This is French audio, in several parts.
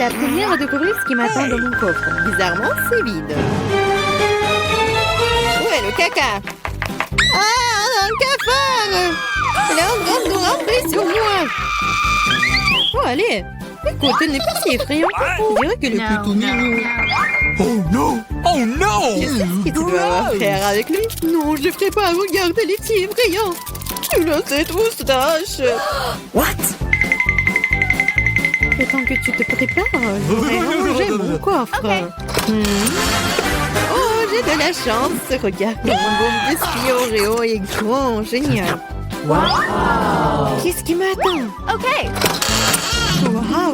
la première à découvrir ce qui m'attend dans mon coffre. Bizarrement, c'est vide. Où est le caca? Ah, un cafard! Elle est en train de ramper sur moi. Oh, allez. Écoute, elle n'est pas si effrayante. Je dirais qu'elle est plutôt mignonne. Oh non! Oh non! Qu'est-ce que tu veux avoir faire avec lui? Non, je ne ferai pas. Regarde, elle est si effrayante. Tu as cette moustache. What? Le temps que tu te prépares, je vais ranger mon coffre. Oh, j'ai de la chance. Regarde, mon beau biscuit Oreo est grand. Génial. Wow! Qu'est-ce qui m'attend? OK. Wow!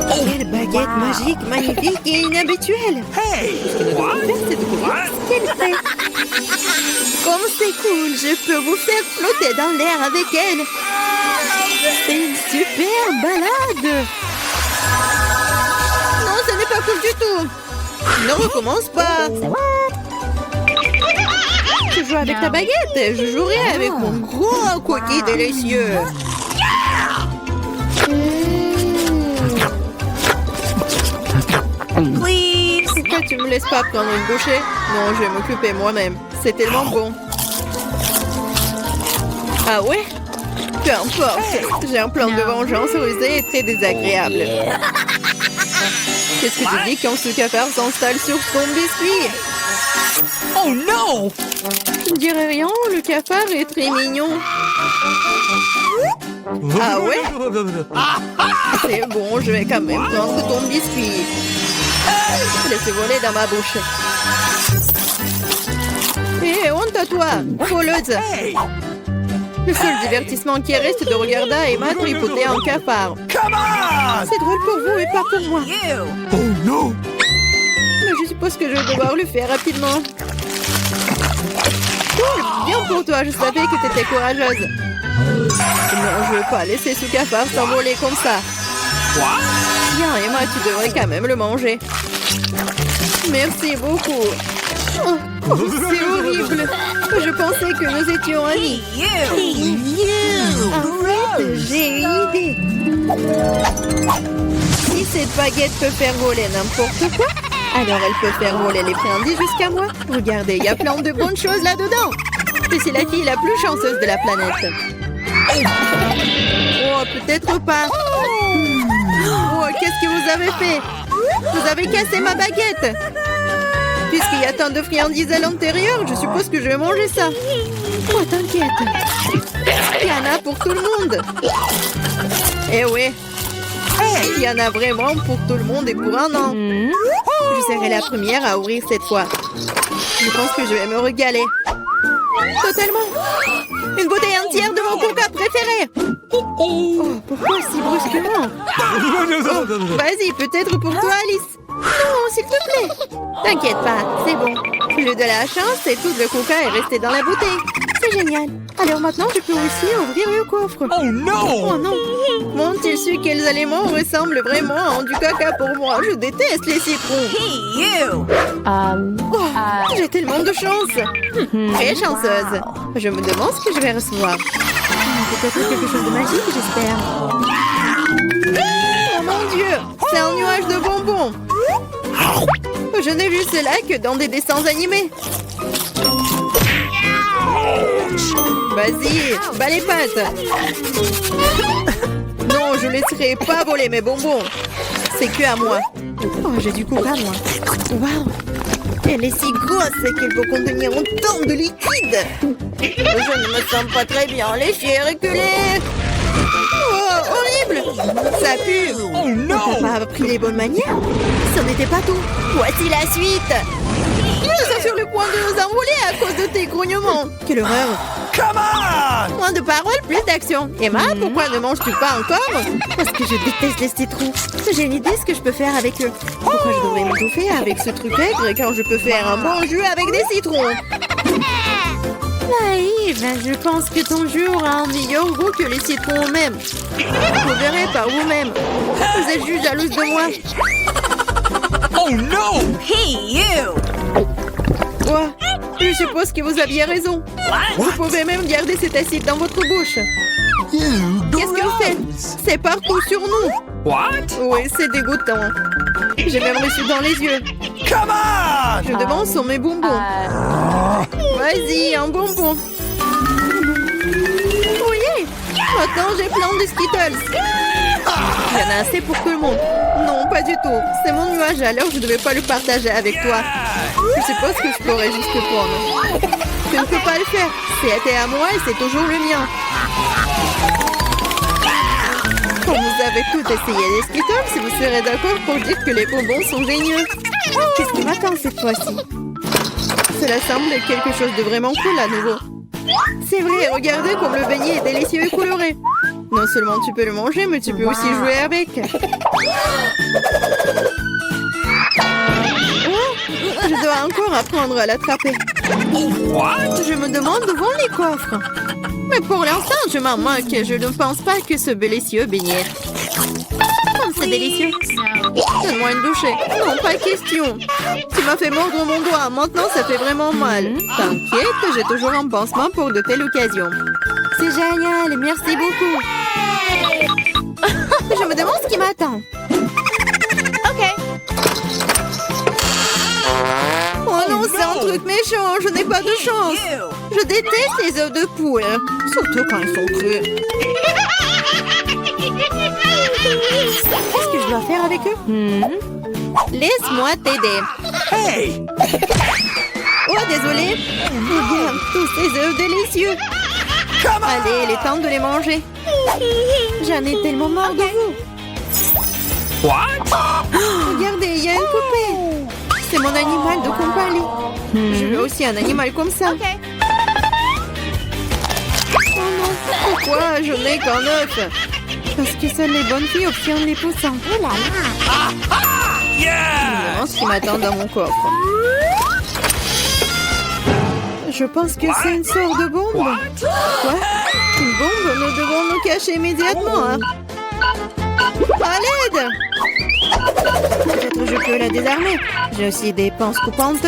Quelle baguette magique, magnifique et inhabituelle! Hey! What? C'est de voir ce qu'elle fait. Comme c'est cool, je peux vous faire flotter dans l'air avec elle. C'est une super balade. Non, ce n'est pas cool du tout. Ne recommence pas. Tu joues avec ta baguette, je jouerai avec mon gros cookie délicieux. Please. Pourquoi tu me laisses pas prendre une bouchée? Non, je vais m'occuper moi-même. C'est tellement bon. Ah ouais? Peu importe. J'ai un plan de vengeance rusé et très désagréable. Qu'est-ce que tu dis quand ce cafard s'installe sur ton biscuit? Oh non! Je ne dirais rien, le cafard est très mignon. Ah ouais? C'est bon, je vais quand même prendre ton biscuit. Laisse voler dans ma bouche. Hé, honte à toi, voleuse. Hey! Le seul divertissement qui reste de regarder Emma tripoter un cafard. Come on! C'est drôle pour vous et pas pour moi. You. Oh non! Mais je suppose que je vais devoir le faire rapidement. Cool, bien pour toi, je savais que t'étais courageuse. Non, je veux pas laisser ce cafard s'envoler comme ça. What? Bien, Emma, tu devrais quand même le manger. Merci beaucoup. Oh, c'est horrible. Je pensais que nous étions amis. You. Arrête, j'ai une idée. Si cette baguette peut faire voler n'importe quoi, alors elle peut faire voler les friandises jusqu'à moi. Regardez, il y a plein de bonnes choses là-dedans. Je suis la fille la plus chanceuse de la planète. Oh, peut-être pas. Oh, qu'est-ce que vous avez fait? Vous avez cassé ma baguette. Puisqu'il y a tant de friandises à l'intérieur, je suppose que je vais manger ça. Oh, t'inquiète. Il y en a pour tout le monde. Eh oui. Il y en a vraiment pour tout le monde et pour un an. Je serai la première à ouvrir cette fois. Je pense que je vais me régaler. Totalement. Une bouteille entière de mon coca préféré. Oh, pourquoi si brusquement? Oh, vas-y, peut-être pour toi, Alice. Non, s'il te plaît. T'inquiète pas, c'est bon. J'ai de la chance et tout le coca est resté dans la bouteille. C'est génial. Alors maintenant, je peux aussi ouvrir le coffre. Oh non! Oh non. M'ont-ils su quels aliments ressemblent vraiment à du caca pour moi? Je déteste les citrons. Hey, you. Oh, j'ai tellement de chance. Très chanceuse. Je me demande ce que je vais recevoir. Peut-être quelque chose de magique, j'espère. Oh mon Dieu, c'est un nuage de bonbons. Je n'ai vu cela que dans des dessins animés. Vas-y, bats les pattes. Non, je laisserai pas voler mes bonbons. C'est que à moi. Oh, j'ai du coca, moi. Waouh. Elle est si grosse qu'elle peut contenir autant de liquide. Je ne me sens pas très bien. Lécher, reculer. Oh, horrible. Ça pue. Oh non! T'as pas appris les bonnes manières? Ce n'était pas tout. Voici la suite. Nous sommes sur le point de nous envoler à cause de tes grognements. Quelle horreur. Come on! Moins de paroles, plus d'action. Emma, pourquoi ne manges-tu pas encore? Parce que je déteste les citrons. J'ai une idée ce que je peux faire avec eux. Pourquoi je devrais m'étouffer avec ce truc aigre quand je peux faire un bon jus avec des citrons? Naïve, je pense que ton jus aura un meilleur goût que les citrons eux-mêmes. Vous verrez par vous-même. Vous êtes juste jalouse de moi. Oh non! Hey, you. Ouais, je suppose que vous aviez raison. Vous pouvez même garder cet acide dans votre bouche. Qu'est-ce que vous faites? C'est partout sur nous. What? Oui, c'est dégoûtant. J'ai même reçu dans les yeux. Come on! Je demande sur mes bonbons. Vas-y, un bonbon. Oui, maintenant j'ai plein de Skittles. Il y en a assez pour tout le monde. Non, pas du tout. C'est mon nuage, alors je ne devais pas le partager avec toi. Je suppose que je pourrais juste le prendre. Je ne peux pas le faire. C'était à moi et c'est toujours le mien. Quand vous avez tout essayé les Skittles, vous serez d'accord pour dire que les bonbons sont géniaux. Qu'est-ce qui m'attend cette fois-ci? Cela semble quelque chose de vraiment cool à nouveau. C'est vrai, regardez comme le beignet est délicieux et coloré. Non seulement tu peux le manger, mais tu peux aussi jouer avec. Oh, je dois encore apprendre à l'attraper. What? Je me demande où vont les coffres. Mais pour l'instant, je m'en moque. Je ne pense pas que ce délicieux beignet. Oh, c'est délicieux. Donne-moi une bouchée. Non, pas question. Tu m'as fait mordre mon doigt. Maintenant, ça fait vraiment mal. T'inquiète, j'ai toujours un pansement pour de telles occasions. C'est génial. Merci beaucoup. Je me demande ce qui m'attend. Oh non, c'est un truc méchant. Je n'ai pas de chance. You. Je déteste les œufs de poule. Surtout quand ils sont crus. Qu'est-ce que je dois faire avec eux? Laisse-moi t'aider. Hey! Oh, désolé. Regarde tous ces œufs délicieux. Come on! Allez, il est temps de les manger. J'en ai tellement marre de vous. What? Regardez, il y a une poupée. C'est mon animal de compagnie. Je veux aussi un animal comme ça. Oh non, pourquoi je n'ai qu'un œuf? Parce que seules les bonnes filles obtiennent les poussins. Oh là là. Yeah! Je me demande ce qui m'attend dans mon coffre. Je pense que c'est une sorte de bombe. Quoi? Une bombe? Nous devons nous cacher immédiatement. Hein? À l'aide! Peut-être je peux la désarmer. J'ai aussi des pinces coupantes.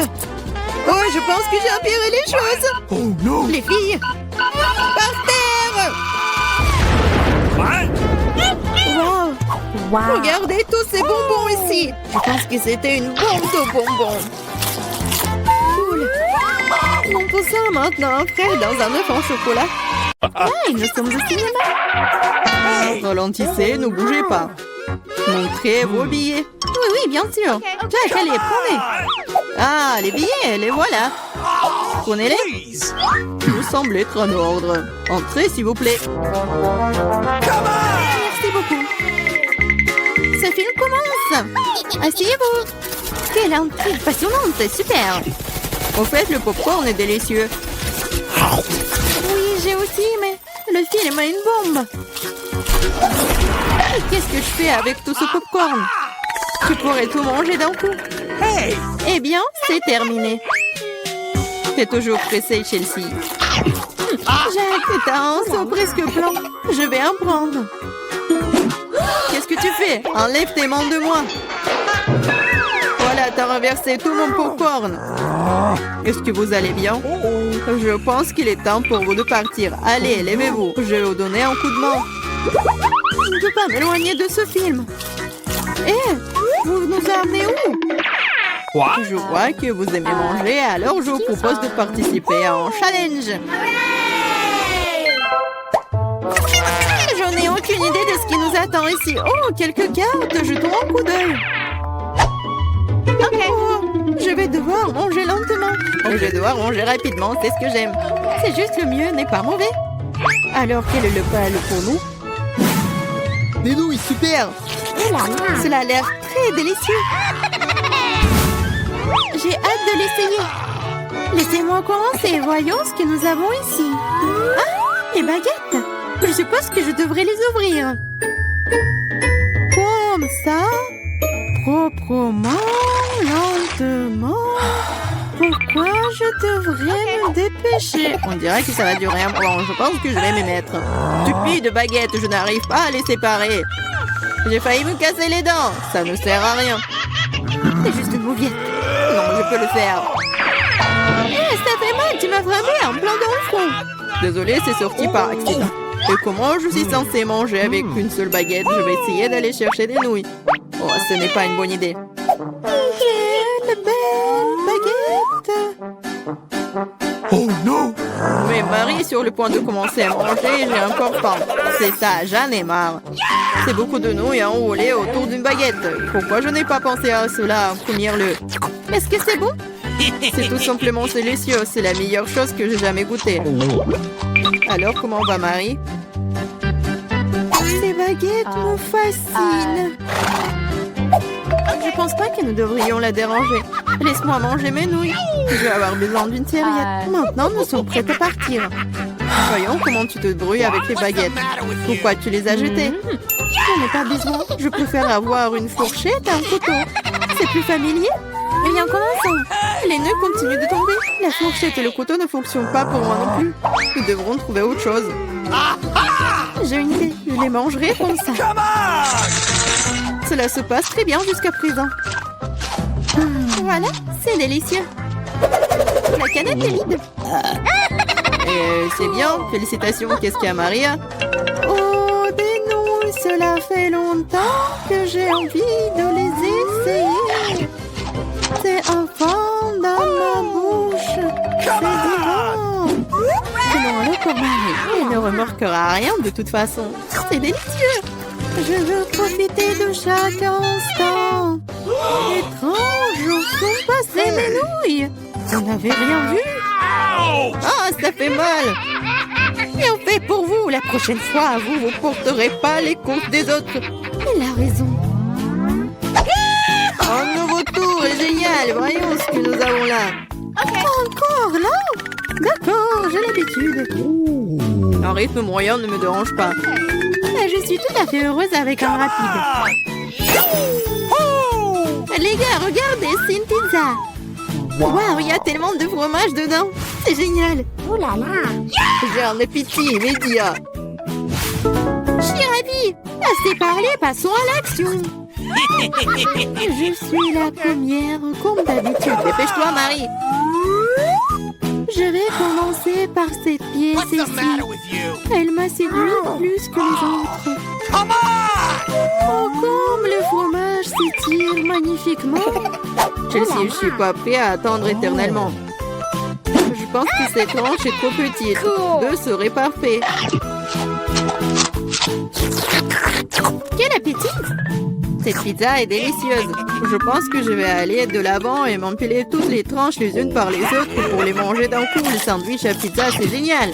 Oh, je pense que j'ai empiré les choses. Oh no! Les filles, par terre! What? Wow! Regardez tous ces bonbons ici. Je pense que c'était une bombe de bonbons. Cool. On peut ça maintenant, frais dans un œuf en chocolat. Hey, nous sommes au cinéma. Ralentissez, ne bougez pas. Montrez vos billets. Oui, oui, bien sûr. Jack, allez, prenez. Ah, les billets, les voilà. Prenez-les. Please! Vous semblez être en ordre. Entrez, s'il vous plaît. Come on! Merci beaucoup. Ce film commence. Asseyez-vous. Quelle intrigue passionnante, super. Au fait, le popcorn est délicieux. Oui, j'ai aussi aimé. Le film a une bombe. Et qu'est-ce que je fais avec tout ce popcorn? Tu pourrais tout manger d'un coup. Hey! Eh bien, c'est terminé. T'es toujours pressé, Chelsea. Jack, t'as un seau presque blanc. Je vais en prendre. Qu'est-ce que tu fais? Enlève tes mains de moi. Voilà, t'as renversé tout mon popcorn. Est-ce que vous allez bien? Je pense qu'il est temps pour vous de partir. Allez, levez-vous. Je vais vous donner un coup de main. Je ne peux pas m'éloigner de ce film. Eh, vous nous amenez où? What? Je vois que vous aimez manger, alors je vous propose de participer à un challenge. Je n'ai aucune idée de ce qui nous attend ici. Oh, quelques cartes, jetons un coup d'œil. Oh, je vais devoir manger lentement. Je vais devoir manger rapidement, c'est ce que j'aime. C'est juste le mieux, n'est pas mauvais. Alors, quel est le pal pour nous? Des nouilles, super. Cela a l'air très délicieux. J'ai hâte de l'essayer. Laissez-moi commencer. Voyons ce que nous avons ici. Ah, les baguettes. Je suppose que je devrais les ouvrir. Comme ça. Proprement, lentement. Pourquoi je devrais me dépêcher? On dirait que ça va durer un moment. Je pense que je vais m'y mettre. Stupide baguette, je n'arrive pas à les séparer. J'ai failli me casser les dents. Ça ne sert à rien. C'est juste une mouviette. Non, je peux le faire. Ça fait mal, tu m'as frappé en plein dans le front. Désolé, c'est sorti par accident. Et comment je suis censée manger avec une seule baguette? Je vais essayer d'aller chercher des nouilles. Oh, ce n'est pas une bonne idée. Quelle belle baguette! Oh non! Mais Marie est sur le point de commencer à manger et j'ai encore faim. C'est ça, j'en ai marre. C'est beaucoup de nouilles enroulées autour d'une baguette. Pourquoi je n'ai pas pensé à cela en premier lieu? Est-ce que c'est bon? C'est tout simplement délicieux. C'est la meilleure chose que j'ai jamais goûtée. Alors, comment va Marie? Ces baguettes me fascinent. Je pense pas que nous devrions la déranger. Laisse-moi manger mes nouilles. Je vais avoir besoin d'une serviette. Maintenant, nous sommes prêts à partir. Voyons comment tu te débrouilles avec les baguettes. Pourquoi tu les as jetées? J'en ai pas besoin. Je préfère avoir une fourchette et un couteau. C'est plus familier. Rien commençons. Les nœuds continuent de tomber. La fourchette et le couteau ne fonctionnent pas pour moi non plus. Nous devrons trouver autre chose. J'ai une idée. Je les mangerai comme ça. Cela se passe très bien jusqu'à présent. Voilà, c'est délicieux. La canette est vide. C'est bien. Félicitations. Qu'est-ce qu'il y a, Maria? Oh, des nouilles. Cela fait longtemps que j'ai envie de les essayer. C'est un fond dans ma bouche. C'est divin. Comment alors, Marie? Elle ne remarquera rien de toute façon. C'est délicieux. Je veux profiter de chaque instant. Étrange, où sont passées mes nouilles? Vous n'avez rien vu? Ah, ça fait mal. Bien fait pour vous. La prochaine fois, vous ne porterez pas les comptes des autres. Elle a raison. Un nouveau tour est génial. Voyons ce que nous avons là. Encore là? D'accord, j'ai l'habitude. Un rythme moyen ne me dérange pas. Je suis tout à fait heureuse avec un rapide. Les gars, regardez, c'est une pizza. Waouh, il y a tellement de fromage dedans. C'est génial. Oh là là. J'ai un appétit immédiat. Je suis ravie. Assez parlé, passons à l'action. Je suis la première, comme d'habitude. Dépêche-toi, Marie. Je vais commencer par cette pièce ici. Elle m'a séduit plus que les autres. Oh, comme le fromage s'étire magnifiquement. Chelsea, je suis pas prêt à attendre éternellement. Je pense que cette tranche est trop petite. 2 serait parfait. Quel appétit! Cette pizza est délicieuse. Je pense que je vais aller de l'avant et m'empiler toutes les tranches les unes par les autres pour les manger d'un coup. Le sandwich à pizza, c'est génial.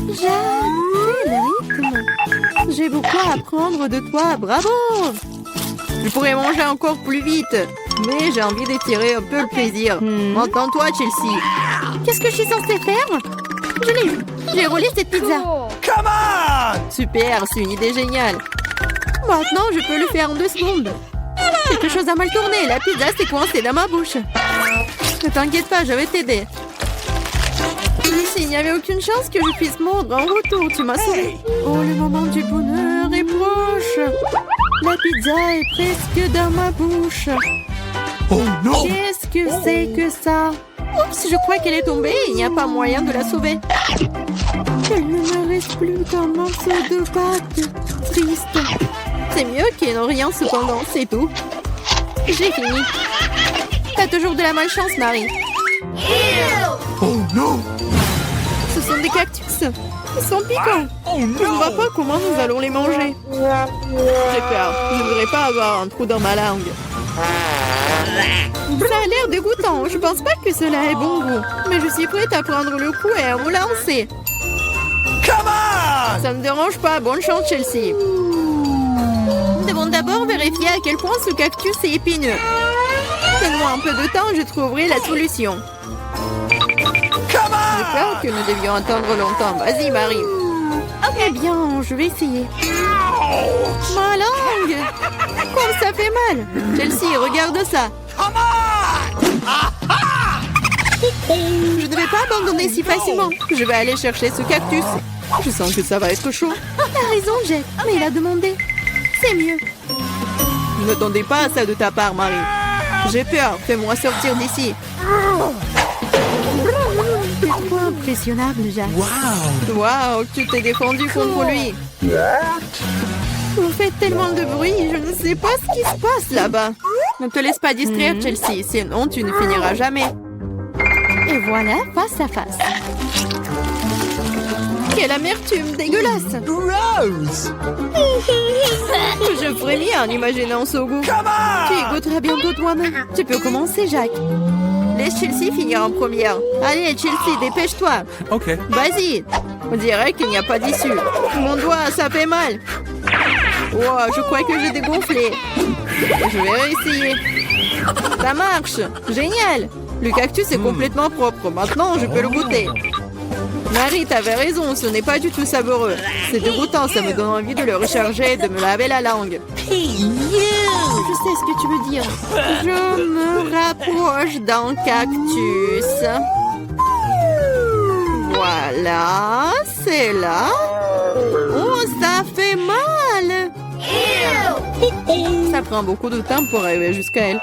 J'adore le rythme. J'ai beaucoup à apprendre de toi. Bravo! Je pourrais manger encore plus vite, mais j'ai envie d'étirer un peu le plaisir. Entends-toi, Chelsea. Qu'est-ce que je suis censée faire? Je l'ai eu. J'ai roulé cette pizza. Come on! Super, c'est une idée géniale. Maintenant, je peux le faire en 2 secondes. Quelque chose a mal tourné. La pizza s'est coincée dans ma bouche. Ne t'inquiète pas, je vais t'aider. Lucie, il n'y avait aucune chance que je puisse mordre en retour. Tu m'as sauvé. Oh, le moment du bonheur est proche. La pizza est presque dans ma bouche. Oh non! Qu'est-ce que c'est que ça? Oups, je crois qu'elle est tombée. Il n'y a pas moyen de la sauver. Il ne me reste plus qu'un morceau de pâte. Triste. C'est mieux qu'il n'y ait rien cependant, c'est tout. J'ai fini. T'as toujours de la malchance, Marie. Oh non! Ce sont des cactus. Ils sont piquants. Oh Je ne vois pas comment nous allons les manger. J'ai peur. Je ne voudrais pas avoir un trou dans ma langue. Ça a l'air dégoûtant. Je pense pas que cela ait bon goût. Mais je suis prête à prendre le coup et à vous lancer. Come on! Ça ne me dérange pas. Bonne chance, Chelsea. Nous devons d'abord vérifier à quel point ce cactus est épineux. Donne-moi un peu de temps, je trouverai la solution. J'ai peur que nous devions attendre longtemps. Vas-y, Marie. Eh bien, je vais essayer. Ma langue! Comme ça fait mal! Chelsea, regarde ça! Je ne vais pas abandonner si facilement. Je vais aller chercher ce cactus. Je sens que ça va être chaud. T'as raison, Jet. Mais il a demandé. C'est mieux. Je n'attendais pas à ça de ta part, Marie. J'ai peur. Fais-moi sortir d'ici. C'est trop impressionnable, Jack. Waouh, tu t'es défendu contre lui. Vous faites tellement de bruit, je ne sais pas ce qui se passe là-bas. Ne te laisse pas distraire, Chelsea, sinon tu ne finiras jamais. Et voilà, face à face. Quelle amertume dégueulasse. Gross! Je frémis en imaginant ce goût. Come on! Tu y goûteras bientôt toi-même. Tu peux commencer, Jack. Laisse Chelsea finir en première. Allez, Chelsea, dépêche-toi. Okay. Vas-y. On dirait qu'il n'y a pas d'issue. Mon doigt, ça fait mal. Wow, je crois que j'ai dégonflé. Je vais réessayer. Ça marche. Génial. Le cactus est complètement propre. Maintenant, je peux le goûter. Marie, t'avais raison, ce n'est pas du tout savoureux. C'est dégoûtant, ça me donne envie de le recharger et de me laver la langue. Hey, you! Je sais ce que tu veux dire. Je me rapproche d'un cactus. Voilà, c'est là. Oh, ça fait mal. Ça prend beaucoup de temps pour arriver jusqu'à elle.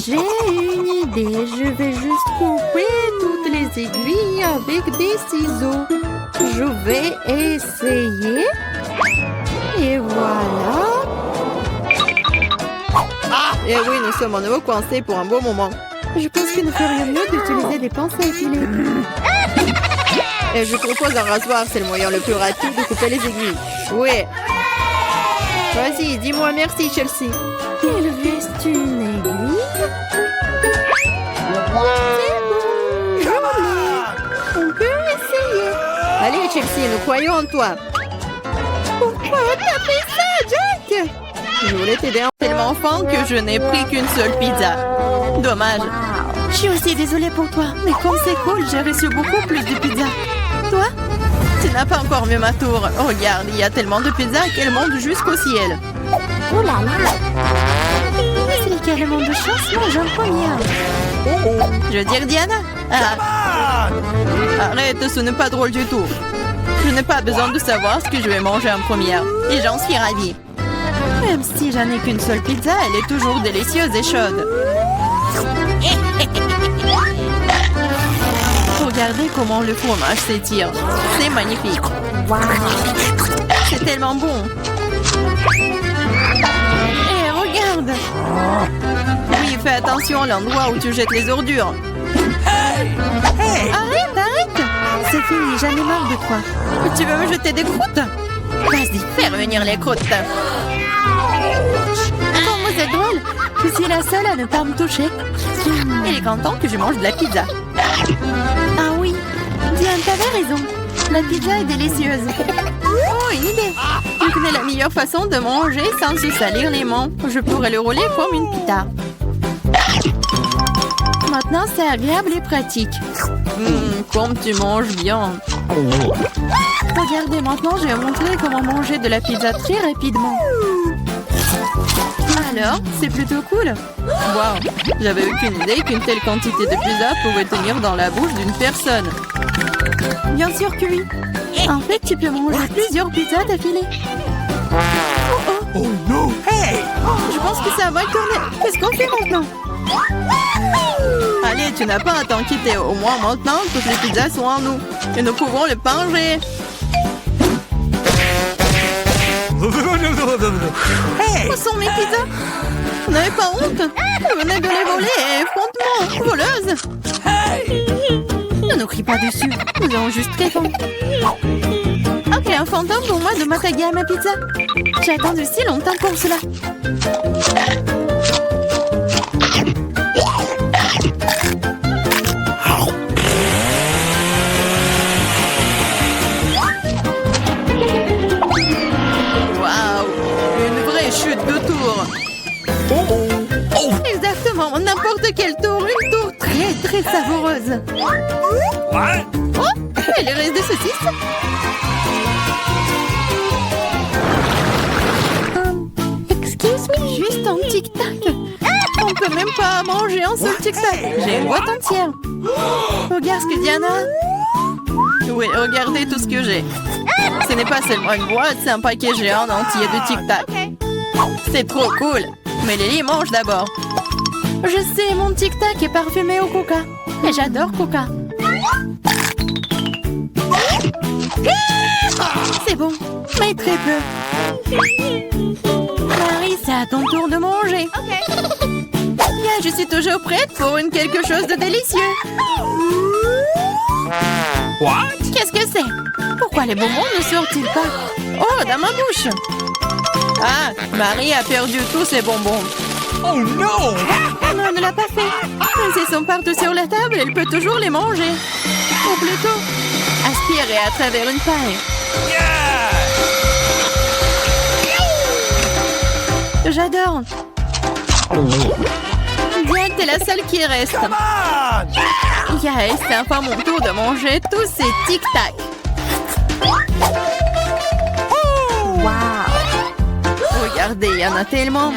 J'ai une idée, je vais juste couper toutes les aiguilles avec des ciseaux. Je vais essayer. Et voilà. Et oui, nous sommes en nouveau coincés pour un beau moment. Je pense qu'il nous ferait mieux d'utiliser des pinces à épiler. Et je propose un rasoir, c'est le moyen le plus rapide de couper les aiguilles. Oui. Vas-y, dis-moi merci, Chelsea. Il reste une aiguille. C'est bon. On peut essayer. Allez, Chelsea, nous croyons en toi. Pourquoi t'as fait ça, Jack? Je voulais t'aider tellement faim que je n'ai pris qu'une seule pizza. Dommage. Je suis aussi désolée pour toi, mais comme c'est cool, j'ai reçu beaucoup plus de pizza. Toi? Tu n'as pas encore vu ma tour. Regarde, il y a tellement de pizzas qu'elle monte jusqu'au ciel. Oh là là! C'est carrément de chance, moi j'en première. Je veux dire Diana? Ah. Arrête, ce n'est pas drôle du tout. Je n'ai pas besoin de savoir ce que je vais manger en première. Et j'en suis ravie. Même si j'en ai qu'une seule pizza, elle est toujours délicieuse et chaude. Regardez comment le fromage s'étire. C'est magnifique. Wow. C'est tellement bon. Et regarde. Oui, fais attention à l'endroit où tu jettes les ordures. Arrête. C'est fini, j'en ai marre de toi. Tu veux me jeter des croûtes? Vas-y, fais revenir les croûtes. Comment c'est drôle. Je suis la seule à ne pas me toucher. Il est content que je mange de la pizza. Ah oui, Diane, t'avais raison. La pizza est délicieuse. Oh, une idée. Je connais la meilleure façon de manger sans se salir les mains. Je pourrais le rouler comme une pita. Maintenant, c'est agréable et pratique. Comme tu manges bien. Regardez, maintenant, je vais montrer comment manger de la pizza très rapidement. Alors, c'est plutôt cool. Wow, j'avais aucune idée qu'une telle quantité de pizza pouvait tenir dans la bouche d'une personne. Bien sûr que oui. En fait, tu peux manger plusieurs pizzas d'affilée. Oh no! Hey! Je pense que ça va tourner. Qu'est-ce qu'on fait maintenant? Allez, tu n'as pas à t'inquiéter. Au moins maintenant, toutes les pizzas sont en nous. Et nous pouvons les manger. Hey! Où sont mes pizzas? Vous n'avez pas honte? Vous venez de les voler et frontement, voleuse. Ne nous crie pas dessus. Nous avons juste très faim. Ok, un fantôme pour moi de m'attaquer à ma pizza. J'ai attendu si longtemps pour cela. Waouh! Une vraie chute de tour. Exactement, n'importe quel tour. Une tour très très savoureuse. What? Oh, elle reste des saucisses. Excuse me. Juste un tic-tac. On peut même pas manger un seul tic-tac. J'ai une boîte entière. Regarde ce que Diana a. Oui, regardez tout ce que j'ai. Ce n'est pas seulement une boîte, c'est un paquet géant entier de tic-tac. C'est trop cool. Mais Lily mange d'abord. Je sais, mon tic-tac est parfumé au coca. Et j'adore coca. C'est bon, mais très peu. Marie, c'est à ton tour de manger. Bien, je suis toujours prête pour quelque chose de délicieux. What? Qu'est-ce que c'est? Pourquoi les bonbons ne sortent-ils pas? Oh, dans ma bouche! Ah, Marie a perdu tous ses bonbons. Oh no! Non, elle ne l'a pas fait. S'ils sont partout sur la table, elle peut toujours les manger. Ou plutôt, aspirer à travers une paille. Yeah! J'adore. Bien, t'es la seule qui reste. Come on! Yes, c'est enfin mon tour de manger tous ces tic-tac. Wow! Regardez, il y en a tellement.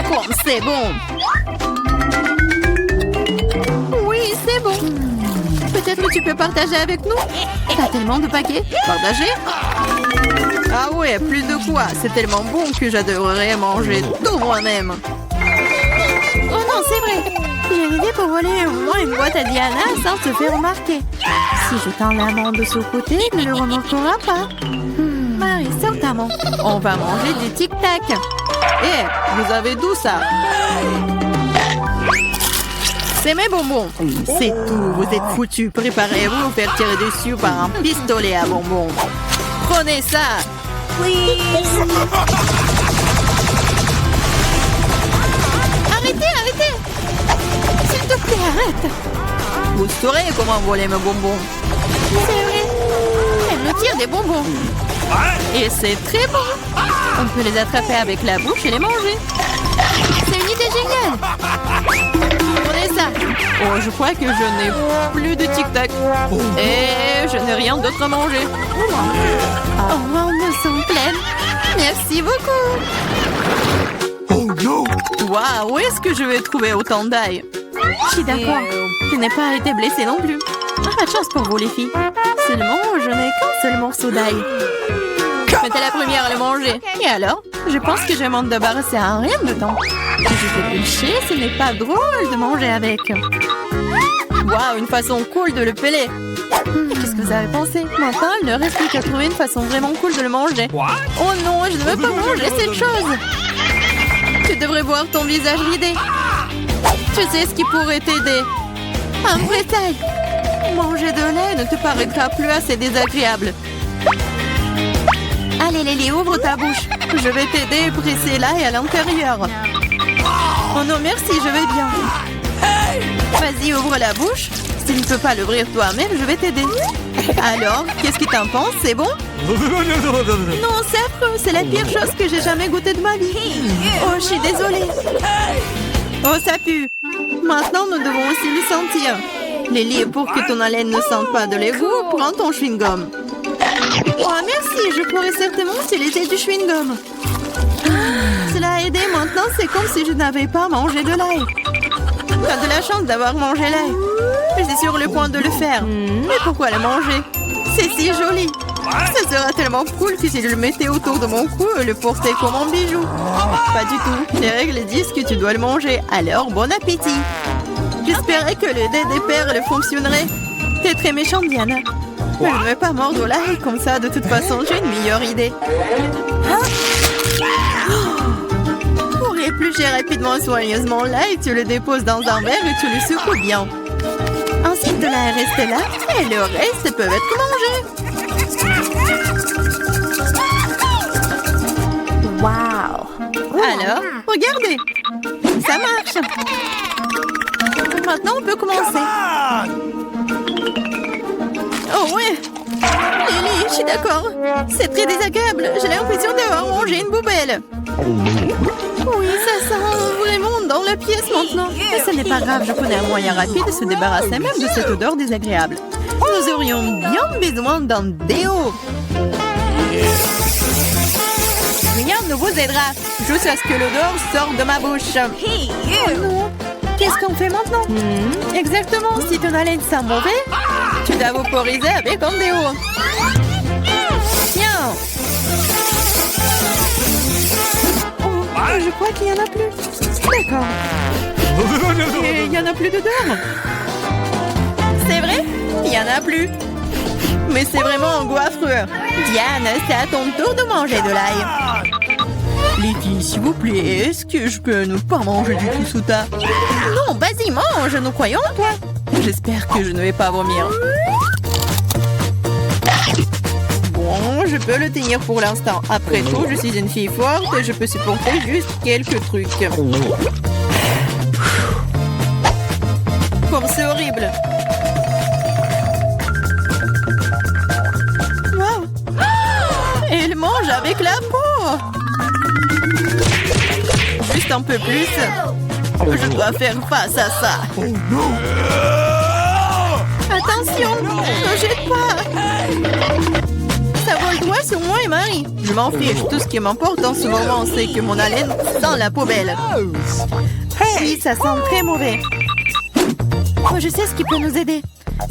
Comme c'est bon. Oui, c'est bon. Peut-être que tu peux partager avec nous? T'as tellement de paquets. Partager? Ah ouais, plus de quoi. C'est tellement bon que j'adorerais manger tout moi-même. Oh non, c'est vrai. J'ai une idée pour voler au moins une boîte à Diana sans se faire remarquer. Si je tends la main de ce côté, il ne le remarquera pas. Marie, certainement. On va manger des tic-tac. Eh, vous avez d'où ça? C'est mes bonbons. C'est tout, vous êtes foutus. Préparez-vous à vous faire tirer dessus par un pistolet à bonbons. Prenez ça. Arrêtez, arrêtez. S'il te plaît, arrête. Vous saurez comment voler mes bonbons. C'est vrai. Elle me tire des bonbons. Et c'est très bon. On peut les attraper avec la bouche et les manger. C'est une idée géniale. Prenez ça. Oh, je crois que je n'ai plus de tic-tac. Et je n'ai rien d'autre à manger. Oh, on me sent pleine. Merci beaucoup. Oh no! Waouh, où est-ce que je vais trouver autant d'ail? Je suis d'accord. Je n'ai pas été blessée non plus. Pas de chance pour vous, les filles. Seulement, je n'ai qu'un seul morceau d'ail. Mais t'es la première à le manger. Et alors? Je pense que je vais m'en débarrasser en rien de temps. Si je fais pêcher, ce n'est pas drôle de manger avec. Waouh, une façon cool de le peler. Qu'est-ce que vous avez pensé? Maintenant, il ne reste plus qu'à trouver une façon vraiment cool de le manger. What? Oh non, je ne veux pas manger cette chose. Tu devrais voir ton visage ridé. Tu sais ce qui pourrait t'aider? Un vrai taille. Manger de lait ne te paraîtra plus assez désagréable. Allez, Lily, ouvre ta bouche. Je vais t'aider à presser l'ail à l'intérieur. Oh non, merci, je vais bien. Vas-y, ouvre la bouche. Si tu ne peux pas l'ouvrir toi-même, je vais t'aider. Alors, qu'est-ce que t'en penses? C'est bon? Non, c'est affreux. C'est la pire chose que j'ai jamais goûtée de ma vie. Oh, je suis désolée. Oh, ça pue. Maintenant, nous devons aussi le sentir. Lily, pour que ton haleine ne sente pas de l'égout, prends ton chewing-gum. Oh, merci. Je pourrais certainement utiliser du chewing-gum. Cela a aidé. Maintenant, c'est comme si je n'avais pas mangé de l'ail. T'as de la chance d'avoir mangé l'ail. Je suis sur le point de le faire. Mais pourquoi le manger? C'est si joli. Ça sera tellement cool que si je le mettais autour de mon cou et le portais comme un bijou. Pas du tout. Les règles disent que tu dois le manger. Alors, bon appétit. J'espérais que le dé des perles fonctionnerait. T'es très méchante, Diana. Mais je ne vais pas mordre l'ail comme ça. De toute façon, j'ai une meilleure idée. Pour éplucher rapidement et soigneusement l'ail, tu le déposes dans un verre et tu le secoues bien. Ensuite, de l'ail reste là et le reste peut être mangé. Wow! Alors, regardez! Ça marche! Maintenant, on peut commencer. Oh ouais! Lily, je suis d'accord. C'est très désagréable. J'ai l'impression d'avoir mangé une poubelle. Oui, ça sent vraiment dans la pièce maintenant. Mais ce n'est pas grave, je connais un moyen rapide de se débarrasser même de cette odeur désagréable. Nous aurions bien besoin d'un déo. Rien ne vous aidera, juste à ce que l'odeur sorte de ma bouche. Oh non! Qu'est-ce qu'on fait maintenant? Exactement, si ton haleine sent mauvais, tu dois vaporiser avec un déo. Tiens! Oh, je crois qu'il n'y en a plus. D'accord. Et il n'y en a plus d'odeur. Il n'y en a plus. Mais c'est vraiment un goût affreux. Diane, c'est à ton tour de manger de l'ail. Les filles, s'il vous plaît, est-ce que je peux ne pas manger du Kisuta? Non, vas-y, mange, nous croyons en toi. J'espère que je ne vais pas vomir. Bon, je peux le tenir pour l'instant. Après tout, je suis une fille forte et je peux supporter juste quelques trucs. Comme c'est horrible. Wow. Elle mange avec la peau. Juste un peu plus. Je dois faire face à ça. Oh no! Attention, ne jette pas. Ça vole droit sur moi et Marie. Je m'en fiche. Tout ce qui m'importe en ce moment, c'est que mon haleine sent la poubelle. Oui, ça sent très mauvais. Oh, je sais ce qui peut nous aider.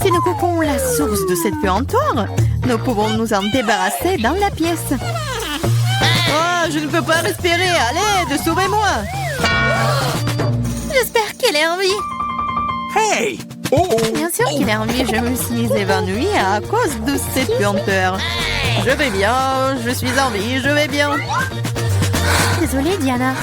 Si nous coupons la source de cette puanteur, nous pouvons nous en débarrasser dans la pièce. Oh, je ne peux pas respirer. Allez, sauvez-moi. J'espère qu'elle est en vie. Hey! Oh! Bien sûr qu'il est en vie. Je me suis évanouie à cause de cette puanteur. Je vais bien. Je suis en vie. Je vais bien. Désolée, Diana.